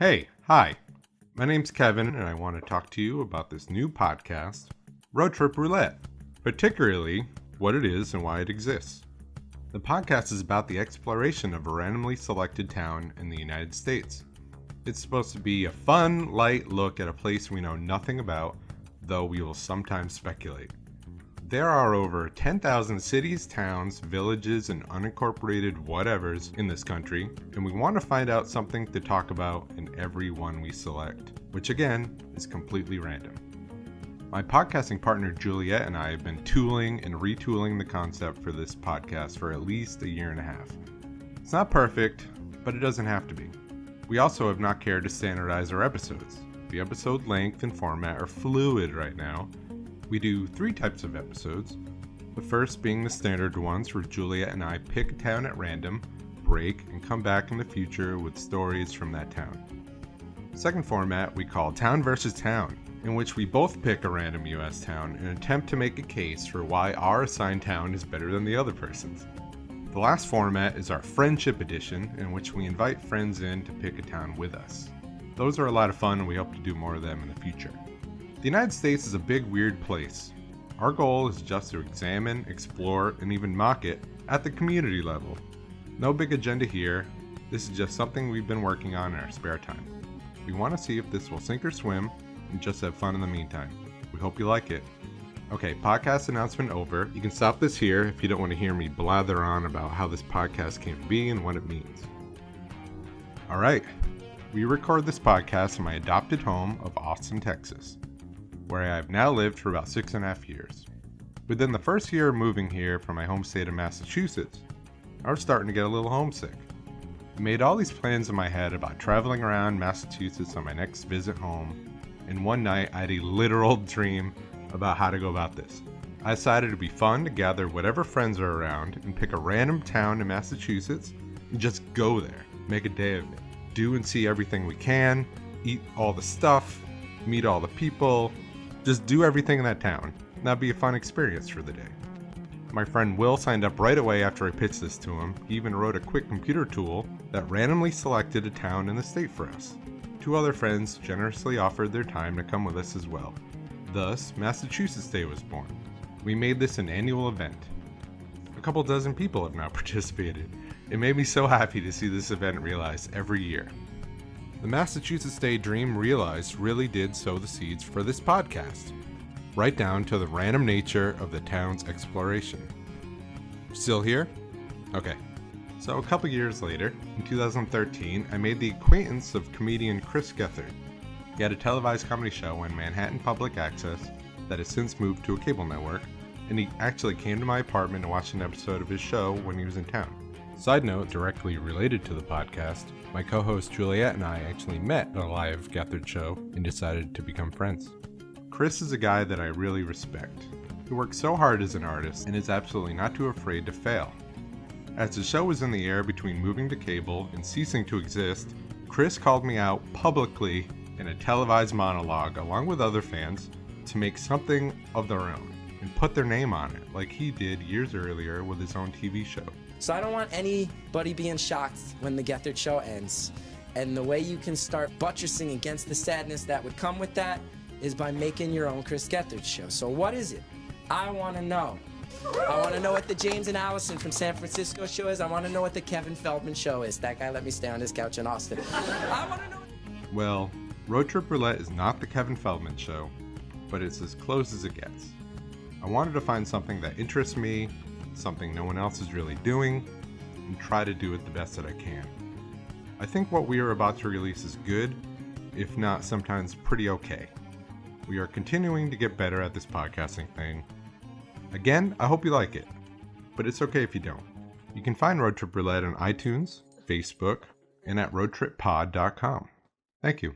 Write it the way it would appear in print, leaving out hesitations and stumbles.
Hi. My name's Kevin, and I want to talk to you about this new podcast, Roadtrip Roulette, particularly what it is and why it exists. The podcast is about the exploration of a randomly selected town in the United States. It's supposed to be a fun, light look at a place we know nothing about, though we will sometimes speculate. There are over 10,000 cities, towns, villages, and unincorporated whatevers in this country, and we want to find out something to talk about in every one we select, which again is completely random. My podcasting partner Juliet and I have been tooling and retooling the concept for this podcast for at least a year and a half. It's not perfect, but it doesn't have to be. We also have not cared to standardize our episodes. The episode length and format are fluid right now. We do 3 types of episodes, the first being the standard ones where Juliet and I pick a town at random, break, and come back in the future with stories from that town. Second format we call Town vs. Town, in which we both pick a random US town and attempt to make a case for why our assigned town is better than the other person's. The last format is our Friendship Edition, in which we invite friends in to pick a town with us. Those are a lot of fun and we hope to do more of them in the future. The United States is a big, weird place. Our goal is just to examine, explore, and even mock it at the community level. No big agenda here. This is just something we've been working on in our spare time. We want to see if this will sink or swim and just have fun in the meantime. We hope you like it. Okay, podcast announcement over. You can stop this here if you don't want to hear me blather on about how this podcast came to be and what it means. Alright, we record this podcast in my adopted home of Austin, Texas, where I have now lived for about 6.5 years. Within the first year of moving here from my home state of Massachusetts, I was starting to get a little homesick. I made all these plans in my head about traveling around Massachusetts on my next visit home, and one night I had a literal dream about how to go about this. I decided it'd be fun to gather whatever friends are around and pick a random town in Massachusetts and just go there, make a day of it. Do and see everything we can, eat all the stuff, meet all the people, just do everything in that town. That'd be a fun experience for the day. My friend Will signed up right away after I pitched this to him. He even wrote a quick computer tool that randomly selected a town in the state for us. 2 other friends generously offered their time to come with us as well. Thus, Massachusetts Day was born. We made this an annual event. A couple dozen people have now participated. It made me so happy to see this event realized every year. The Massachusetts Day dream realized really did sow the seeds for this podcast, right down to the random nature of the town's exploration. Still here? Okay. So a couple years later, in 2013, I made the acquaintance of comedian Chris Gethard. He had a televised comedy show on Manhattan Public Access that has since moved to a cable network, and he actually came to my apartment to watch an episode of his show when he was in town. Side note, directly related to the podcast, my co-host Juliet and I actually met at a live Gethard show and decided to become friends. Chris is a guy that I really respect. He works so hard as an artist and is absolutely not too afraid to fail. As the show was in the air between moving to cable and ceasing to exist, Chris called me out publicly in a televised monologue along with other fans to make something of their own and put their name on it like he did years earlier with his own TV show. So I don't want anybody being shocked when the Gethard show ends. And the way you can start buttressing against the sadness that would come with that is by making your own Chris Gethard show. So what is it? I want to know. I want to know what the James and Allison from San Francisco show is. I want to know what the Kevin Feldman show is. That guy let me stay on his couch in Austin. I want to know. Well, Roadtrip Roulette is not the Kevin Feldman show, but it's as close as it gets. I wanted to find something that interests me, something no one else is really doing, and try to do it the best that I can. I think what we are about to release is good, if not sometimes pretty okay. We are continuing to get better at this podcasting thing. Again, I hope you like it, but it's okay if you don't. You can find Roadtrip Roulette on iTunes, Facebook, and at roadtrippod.com. Thank you.